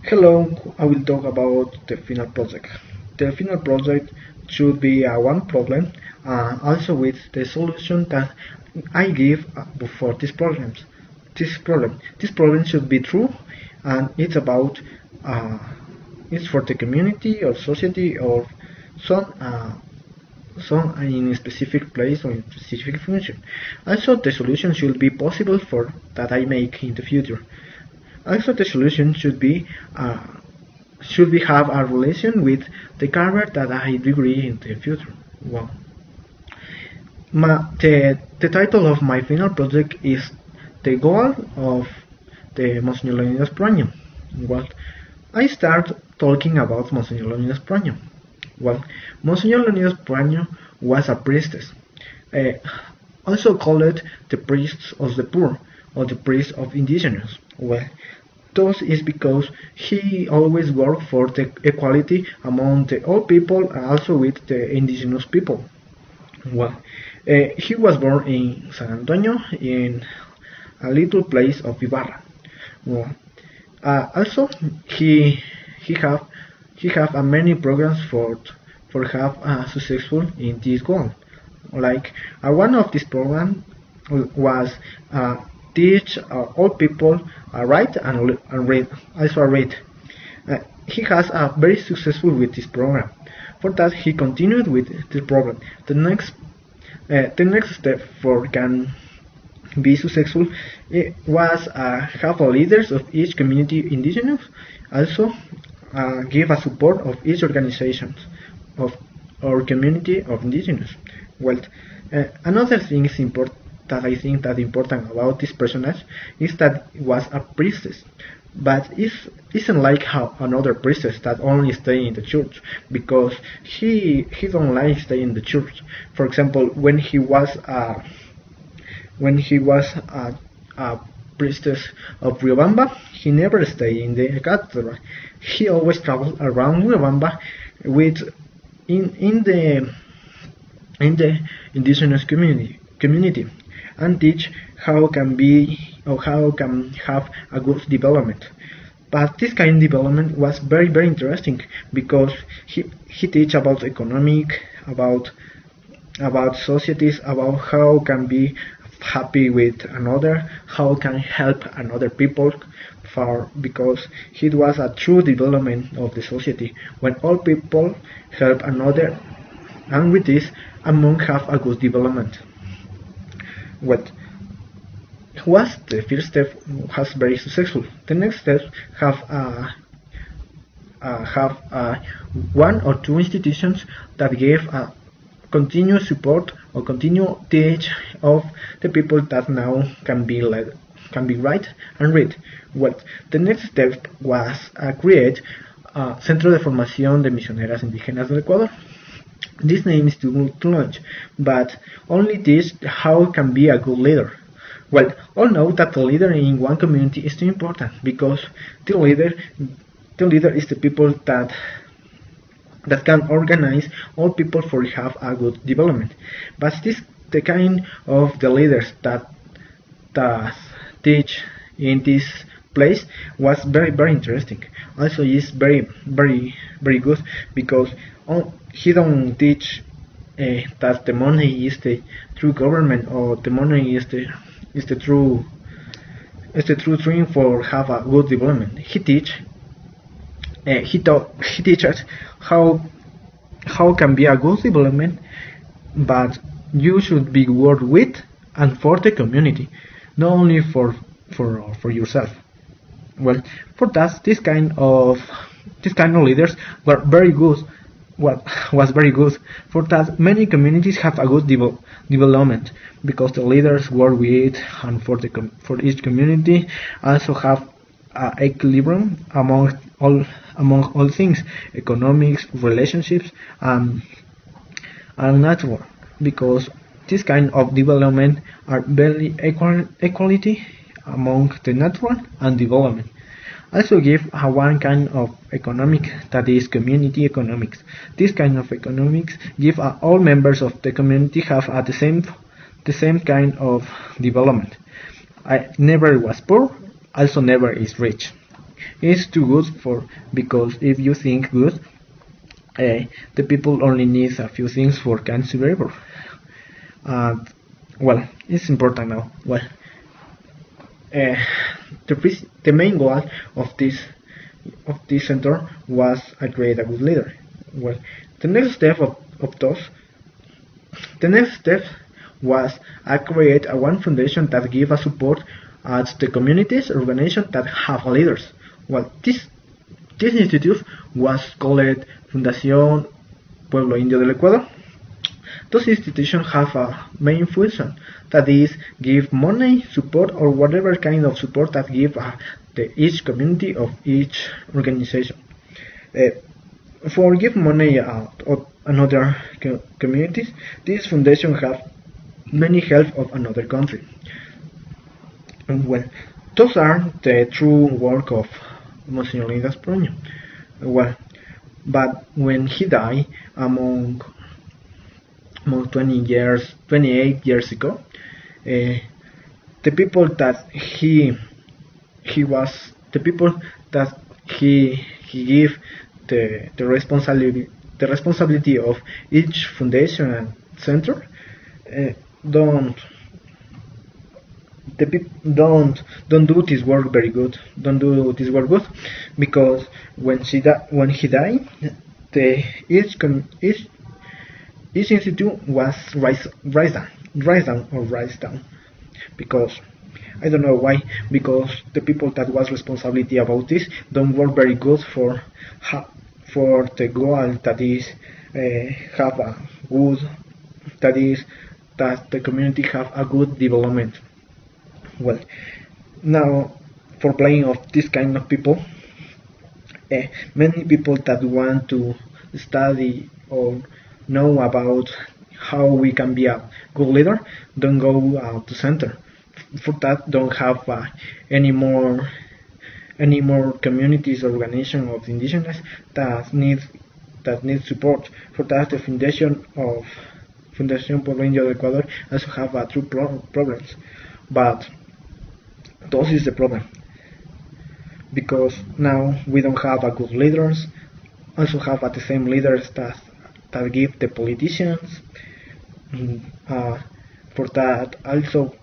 Hello, I will talk about the final project. The final project should be one problem, also with the solution that I give for these problems. This problem should be true, and it's about it's for the community or society or some some in a specific place or in a specific function. Also, the solution should be possible for that I make in the future. Also, the solution should be have a relation with the career that I degree in the future. Well, the title of my final project is the goal of the Monsignor Leonidas Pranium. Well, I start talking about Monsignor Leonidas Pranium. Well, Monsignor Leonidas Pranium was a priestess, uh, also called the priests of the poor or the priest of indigenous. Well, thus is because he always worked for the equality among the all people and also with the indigenous people. Well, he was born in San Antonio in a little place of Ibarra. Well, also he have he have many programs for have successful in this goal. Like one of these programs was teach all people write and read, also read. He has very successful with this program. For that, he continued with the program. The next step for can be successful was have a leaders of each community indigenous, also give a support of each organization of our community of indigenous. Well, another thing is important that I think that important about this personage is that it was a priestess, but it isn't like how another priestess that only stay in the church because he don't like stay in the church. For example, when he was a priestess of Riobamba, he never stayed in the cathedral. He always traveled around Riobamba with in the indigenous community and teach how can be or how can have a good development. But this kind of development was very interesting because he teach about economic, about societies, about how can be happy with another, how can help another people for because it was a true development of the society when all people help another and with this among have a good development. What was the first step was very successful. The next step have one or two institutions that gave a continuous support or continue teach of the people that now can be led, can be write and read. Well, the next step was create Centro de Formación de Misioneras Indígenas del Ecuador. This name is too much, but only teach how can be a good leader. Well, all know that the leader in one community is too important because the leader is the people that can organize all people for have a good development. But this the kind of the leaders that teach in this place was very interesting. Also, is very good because he don't teach that the money is the true government or the money is the true thing for have a good development. He teaches how can be a good development, but you should be work with and for the community, not only for yourself. Well, for that, this kind of leaders were very good. What was very good for that many communities have a good development because the leaders work with and for each community also have equilibrium among all things, economics, relationships, and network because this kind of development are very equality among the network and development. Also give one kind of economic that is community economics. This kind of economics give all members of the community have the same kind of development. I never was poor, also never is rich. It's too good for because if you think good, the people only need a few things for can survive. And well, it's important now. Well, uh, the main goal of this center was to create a good leader. Well, the next step of those the next step was to create a one foundation that give a support at the communities organization that have leaders. Well, this institute was called Fundación Pueblo Indio del Ecuador. Those institutions have a main function, that is, give money, support, or whatever kind of support that give each community of each organization. For give money of another communities, this foundation have many help of another country. And well, those are the true work of Monsignor Leonidas Proaño. Well, but when he died among 28 years ago, the people that he was, the people that he gave the responsibility of each foundation and center, don't do this work very good. Don't do this work good, because when he died, each institute was rise down, because I don't know why, because the people that was responsibility about this don't work very good for the goal that is have a good, that is that the community have a good development. Well, now for playing of this kind of people, many people that want to study or know about how we can be a good leader don't go to center. For that, don't have any more communities or organization of indigenous that need support. For that, the foundation of Fundación Pueblo Indio del Ecuador also have true problems, but those is the problem, because now we don't have a good leaders. Also have the same leaders that give the politicians. For that, also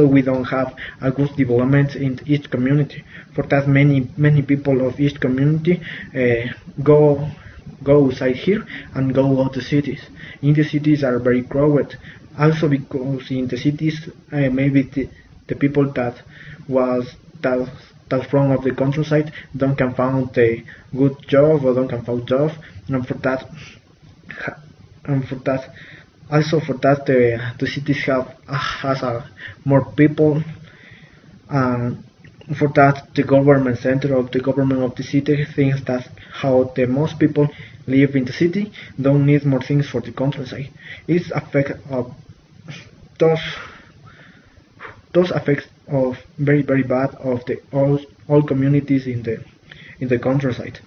we don't have a good development in each community. For that, many people of each community go outside here and go out to cities. In the cities are very crowded. Also because in the cities, maybe the people that from of the countryside don't can find a good job or don't can find job, and for that also for that the cities has more people, and for that the government center of the government of the city thinks that how the most people live in the city don't need more things for the countryside. It's affect of those effects of very bad of the all communities in the countryside.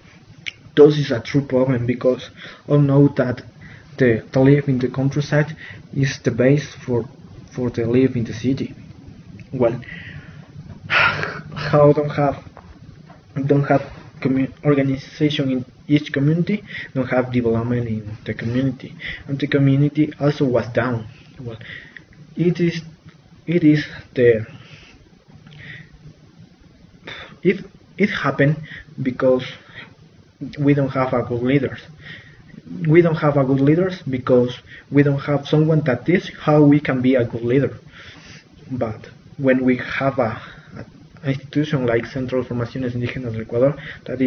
Those is a true problem, because all know that the live in the countryside is the base for the live in the city. Well, how don't have organization in each community, don't have development in the community, and the community also was down. Well, it is the it happened because we don't have a good leaders. We don't have a good leaders because we don't have someone that teach how we can be a good leader. But when we have a institution like Centro de Formaciones Indígenas del Ecuador that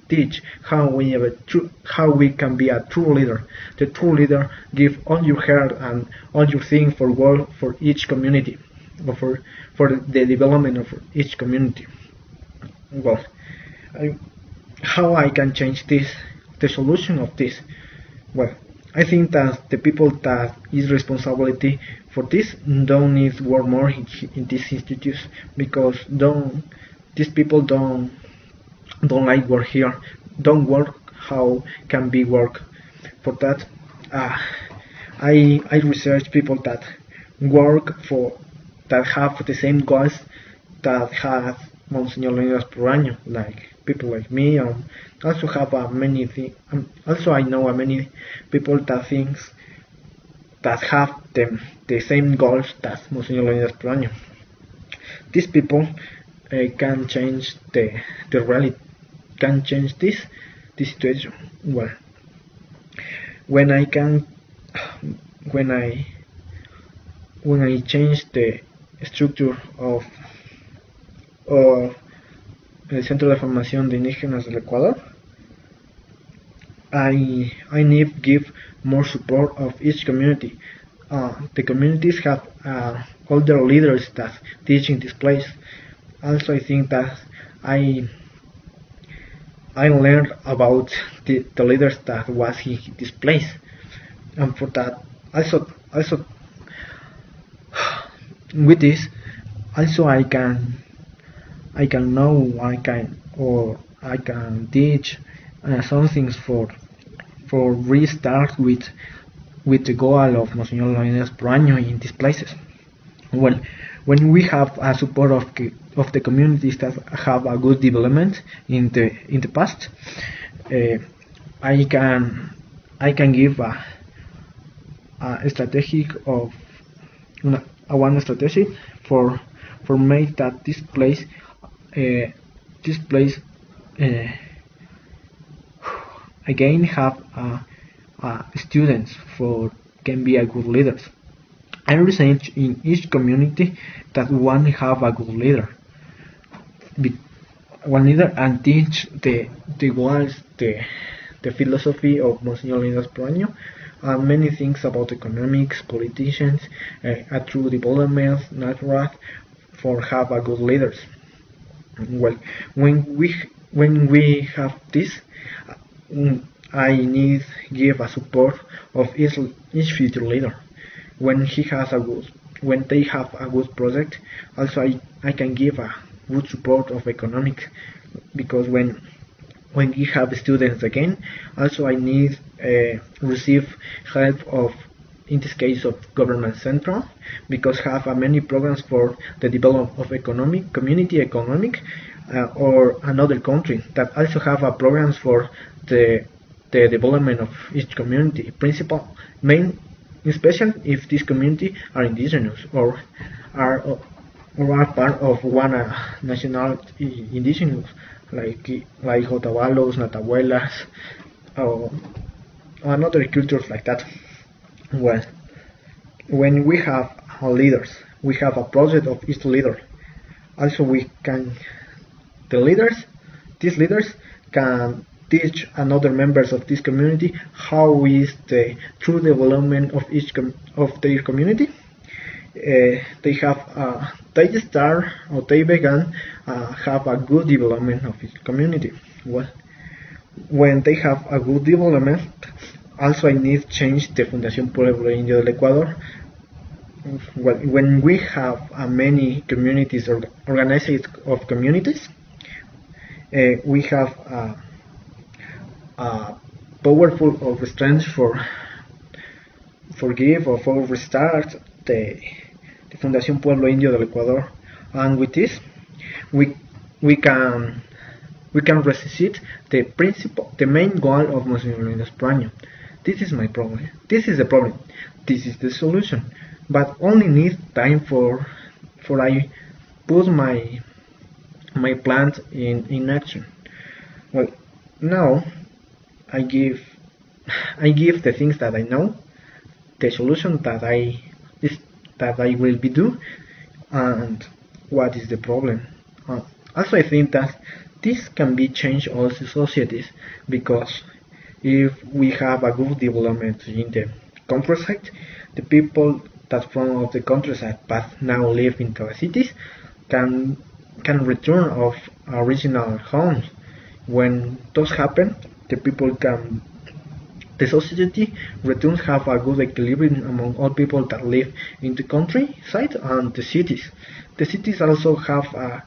teach how we can be a true leader. The true leader give all your heart and all your thing for work for each community, or for the development of each community. Well, how I can change this, the solution of this? Well, I think that the people that is responsibility for this don't need to work more in these institutes, because these people don't like work here, don't work how can be work. For that, I research people that work for that have the same goals, that have Monsignor Leonidas per like people like me, also have many things. Also, I know many people that thinks that have the same goals that Monsignor Leonidas per. These people can change the reality, can change this situation. Well, when I can, when I when I change the structure of el Centro de Formación de Indígenas del Ecuador, I need give more support of each community. The communities have older leaders that teach in this place. Also, I think that I learned about the leaders that was in this place, and for that also with this also I can know I can teach some things for restart with the goal of Monsignor Leonidas per in these places. Well, when we have a support of the communities that have a good development in the past, I can give a strategic of one strategy for make that this place uh, again have students for can be a good leaders. I research in each community that one have a good leader, one leader, and teach the ones the philosophy of Monsignor Leonidas per and many things about economics, politicians, true development, natural, for have a good leaders. Well, when we have this, I need give a support of each future leader. When they have a good project, also I can give a good support of economics, because when we have students again, also I need receive help of, in this case, of government central, because have many programs for the development of community economic, or another country that also have programs for the development of each community, principal main, especially if this community are indigenous or are part of one national indigenous, like Otavalos, Natahuelas, or another cultures like that. Well, when we have leaders, we have a project of each leader. Also, these leaders can teach another members of this community how is the true development of of their community. They start or they began have a good development of each community. Well, when they have a good development, also I need change the Fundación Pueblo Indio del Ecuador. Well, when we have many communities or organized of communities, we have powerful of strength for forgive or for restart the Fundación Pueblo Indio del Ecuador, and with this we can resist the main goal of Monsignor Leonidas per. This is my problem. This is the problem. This is the solution. But only need time for I put my plan in action. Well, now I give the things that I know, the solution that I will be do, and what is the problem. Also, I think that this can be changed all the societies, because if we have a good development in the countryside, the people that from the countryside but now live in the cities can return of original homes. When those happen, the society returns have a good equilibrium among all people that live in the countryside and the cities. The cities also have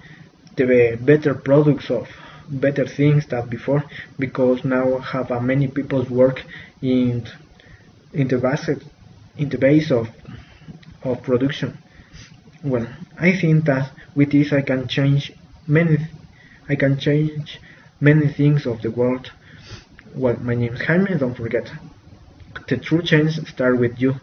the better products of better things than before, because now have many people work in the base of production. Well, I think that with this I can change many I can change many things of the world. Well, my name is Jaime. Don't forget, the true change starts with you.